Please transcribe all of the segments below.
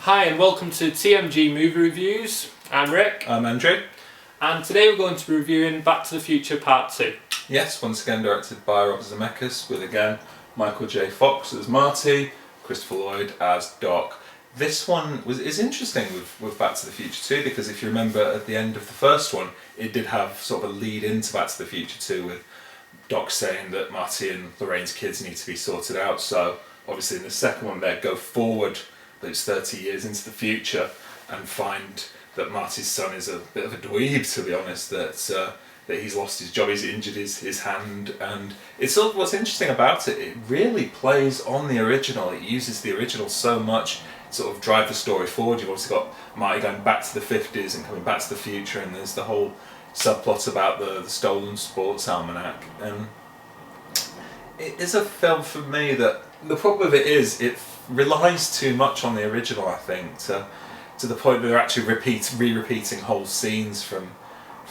Hi and welcome to TMG Movie Reviews. I'm Rick. I'm Andrew. And today we're going to be reviewing Back to the Future Part 2. Yes, once again directed by Robert Zemeckis, with again Michael J. Fox as Marty, Christopher Lloyd as Doc. This one is interesting with Back to the Future 2 because if you remember at the end of the first one, it did have sort of a lead into Back to the Future 2 with Doc saying that Marty and Lorraine's kids need to be sorted out. So obviously in the second one they go forward those 30 years into the future and find that Marty's son is a bit of a dweeb, to be honest, that he's lost his job, he's injured his hand, and it's sort of what's interesting about it, it really plays on the original, it uses the original so much to sort of drive the story forward. You've obviously got Marty going back to the 50s and coming back to the future, and there's the whole subplot about the stolen sports almanac, and it is a film for me that, the problem with it is, it relies too much on the original, I think, to the point that they're actually re-repeating whole scenes from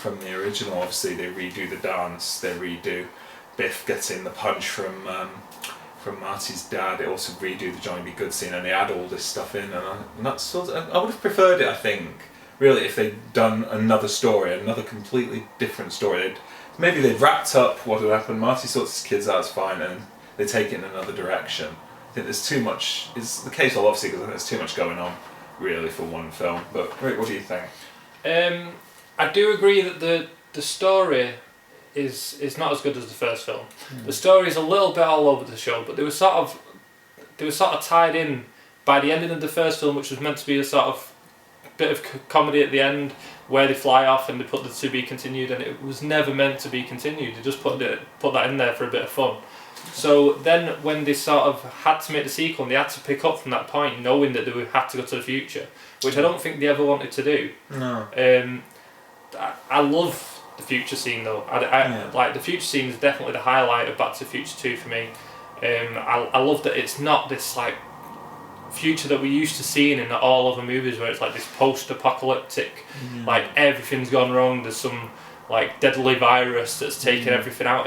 the original. Obviously they redo the dance, they redo Biff getting the punch from Marty's dad, they also redo the Johnny B. Good scene, and they add all this stuff in, and that's sort of, I would have preferred it, I think, really, if they'd done another story, another completely different story. Maybe they'd wrapped up what had happened, Marty sorts his kids out, it's fine, and they take it in another direction. I think there's too much, it's the case obviously because there's too much going on really for one film, but Rick, what do you think? I do agree that the story is not as good as the first film. The story is a little bit all over the show, but they were sort of tied in by the ending of the first film, which was meant to be a sort of bit of comedy at the end where they fly off and they put the to be continued, and it was never meant to be continued. They just put that in there for a bit of fun. So then when they sort of had to make the sequel and they had to pick up from that point knowing that they had to go to the future, which I don't think they ever wanted to do. No. I love the future scene though. Like the future scene is definitely the highlight of Back to the Future 2 for me. I love that it's not this like future that we used to seeing in all other movies where it's like this post-apocalyptic, like everything's gone wrong, there's some like deadly virus that's taken everything out.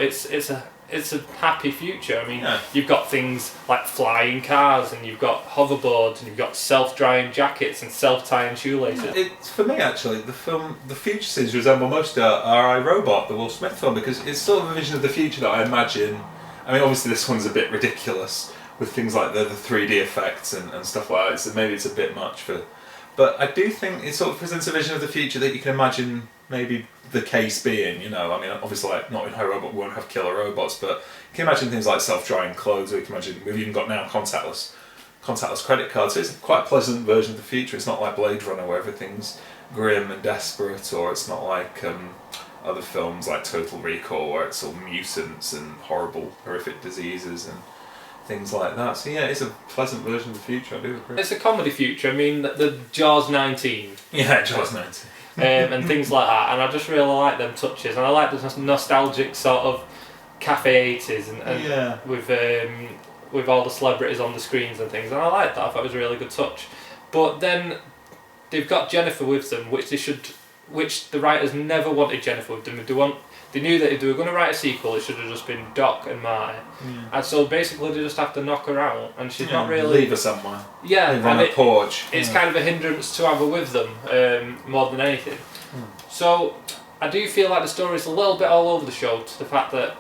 It's a happy future. I mean, you've got things like flying cars, and you've got hoverboards, and you've got self-drying jackets and self-tying shoelaces. It's for me actually, the future scenes resemble most R.I. Robot, the Will Smith film, because it's sort of a vision of the future that I imagine. I mean, obviously this one's a bit ridiculous with things like the 3D effects and stuff like that, so maybe it's a bit much for. But I do think it sort of presents a vision of the future that you can imagine maybe the case being, you know, I mean, obviously like not in Her Robot we won't have killer robots, but you can imagine things like self-drying clothes, or you can imagine, we've even got now contactless credit cards, so it's quite a pleasant version of the future. It's not like Blade Runner where everything's grim and desperate, or it's not like other films like Total Recall where it's all mutants and horrible, horrific diseases and things like that. So yeah, it's a pleasant version of the future, I do agree. It's a comedy future. I mean, the Jaws 19. Yeah, Jaws 19. And things like that, and I just really like them touches, and I like the nostalgic sort of cafe 80s and with all the celebrities on the screens and things, and I like that. I thought it was a really good touch. But then they've got Jennifer with them, which the writers never wanted Jennifer with them. They knew that if they were going to write a sequel, it should have just been Doc and Marty, and so basically they just have to knock her out, and she's not really leave her somewhere. Yeah, leave her on a porch. It's kind of a hindrance to have her with them more than anything. So I do feel like the story's a little bit all over the show, to the fact that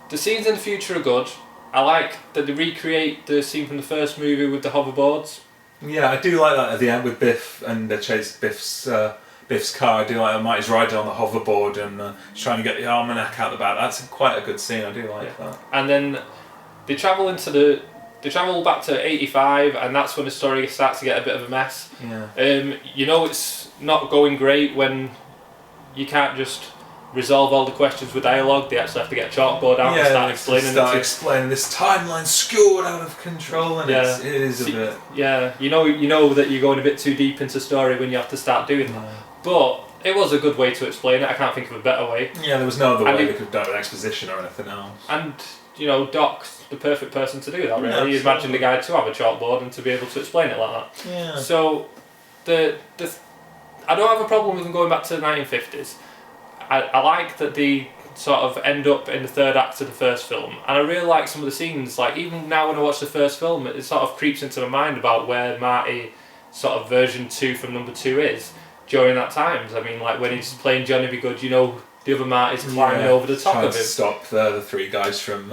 the scenes in the future are good. I like that they recreate the scene from the first movie with the hoverboards. Yeah, I do like that at the end with Biff, and they chase Biff's car. I do like Marty's riding on the hoverboard and he's trying to get the almanac out the back. That's quite a good scene. I do like that. And then they travel back to 85, and that's when the story starts to get a bit of a mess. Yeah. You know, it's not going great when you can't just resolve all the questions with dialogue. They actually have to get a chalkboard out and start explaining this timeline's skewed out of control, and it is a bit. Yeah, you know that you're going a bit too deep into story when you have to start doing that. But it was a good way to explain it. I can't think of a better way. Yeah, there was no other way they could have done with exposition or anything else. And you know, Doc's the perfect person to do that. Really, you imagine the guy to have a chalkboard and to be able to explain it like that. Yeah. So I don't have a problem with them going back to the 1950s. I like that they sort of end up in the third act of the first film, and I really like some of the scenes. Like even now when I watch the first film, it sort of creeps into my mind about where Marty sort of version 2 from number 2 is during that time. I mean, like when he's playing Johnny B. Good, you know, the other Marty's climbing over the top trying of him. To stop the three guys from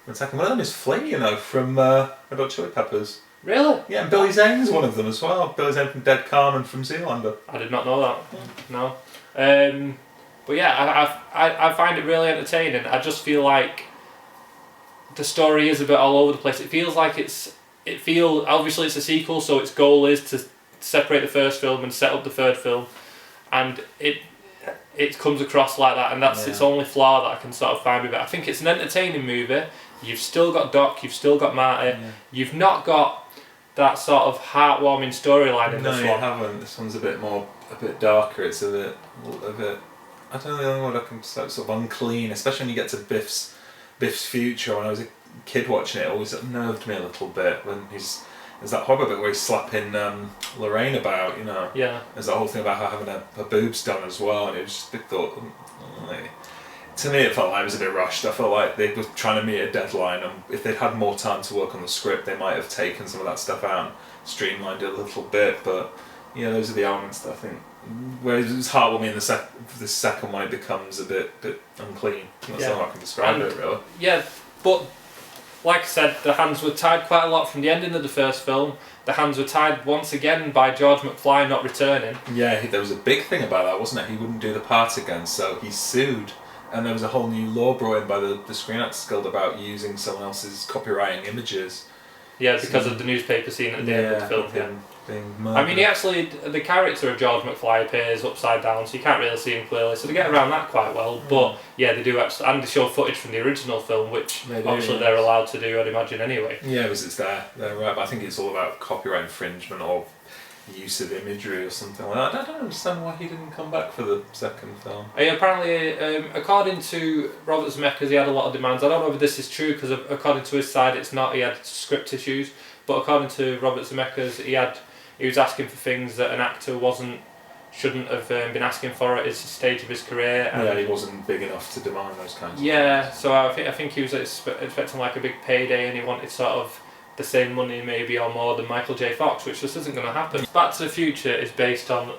attacking. One of them is Flea, you know, from Red Hot Chili Peppers. Really? Yeah, and Billy Zane's one of them as well. Billy Zane from Dead Calm and from Zoolander. I did not know that. No. But yeah, I find it really entertaining. I just feel like the story is a bit all over the place. It feels like obviously it's a sequel, so its goal is to separate the first film and set up the third film, and it comes across like that, and that's its only flaw that I can sort of find with it. I think it's an entertaining movie. You've still got Doc, you've still got Marty, you've not got that sort of heartwarming storyline in this one. No, you haven't. This one's a bit darker. It's a bit. I don't know the only word I can sort of unclean, especially when you get to Biff's future. When I was a kid watching it, it always unnerved me a little bit when there's that horrible bit where he's slapping Lorraine about, you know. Yeah. There's that whole thing about her having her boobs done as well, and it was just a big thought. To me, it felt like it was a bit rushed. I felt like they were trying to meet a deadline, and if they'd had more time to work on the script, they might have taken some of that stuff out and streamlined it a little bit. But yeah, those are the elements that I think. Whereas it was heartwarming in the second one, it becomes a bit unclean. That's how I can describe it, really. Yeah, but like I said, the hands were tied quite a lot from the ending of the first film. The hands were tied once again by George McFly not returning. Yeah, there was a big thing about that, wasn't it? He wouldn't do the part again, so he sued. And there was a whole new law brought in by the Screen Actors Guild about using someone else's copywriting images. Yeah, because of the newspaper scene at the end of the film. Him being murdered. I mean, the character of George McFly appears upside down, so you can't really see him clearly. So they get around that quite well. But yeah, they do actually, and they show footage from the original film, which obviously they're allowed to do, I'd imagine, anyway. Yeah, because it's there. They're right. But I think it's all about copyright infringement or use of imagery or something like that. I don't understand why he didn't come back for the second film. Apparently, according to Robert Zemeckis, he had a lot of demands. I don't know if this is true because according to his side, it's not. He had script issues, but according to Robert Zemeckis, he was asking for things that an actor shouldn't have been asking for at his stage of his career. And he wasn't big enough to demand those kinds of things. Yeah, so I think he was expecting like a big payday, and he wanted sort of the same money maybe or more than Michael J. Fox, which just isn't going to happen. Back to the Future is based on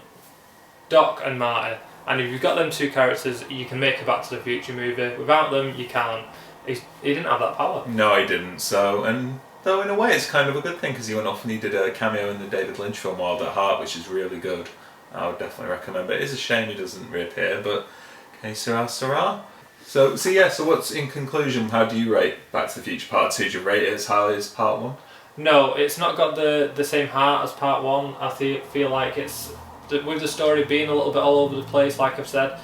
Doc and Marty, and if you've got them two characters, you can make a Back to the Future movie. Without them, you can't. He didn't have that power. No, he didn't. So, and though in a way it's kind of a good thing because he went off and he did a cameo in the David Lynch film Wild at Heart, which is really good. I would definitely recommend it. It is a shame he doesn't reappear, but okay, Sarah. So what's in conclusion? How do you rate Back to the Future Part 2? Do you rate it as highly as Part 1? No, it's not got the same heart as Part 1. I feel like it's with the story being a little bit all over the place. Like I've said,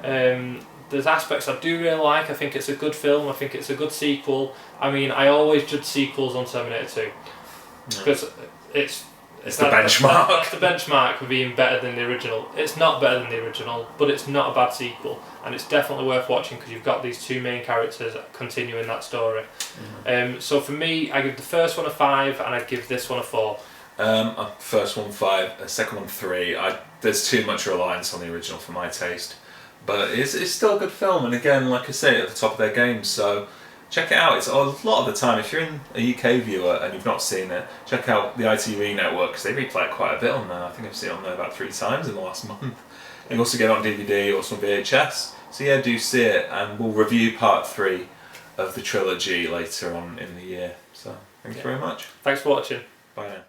there's aspects I do really like. I think it's a good film. I think it's a good sequel. I mean, I always judge sequels on Terminator 2 because it's the benchmark. That's the benchmark for being better than the original. It's not better than the original, but it's not a bad sequel, and it's definitely worth watching because you've got these two main characters continuing that story. So for me, I give the first one a 5, and I give this one a 4. First one 5, second one 3. There's too much reliance on the original for my taste, but it's still a good film, and again, like I say, at the top of their game. So check it out. It's a lot of the time, if you're in a UK viewer and you've not seen it, check out the ITV network because they replay it quite a bit on there. I think I've seen it on there about 3 times in the last month. You also get it on DVD or some VHS. So yeah, do see it, and we'll review part 3 of the trilogy later on in the year. So thank you very much. Thanks for watching. Bye now.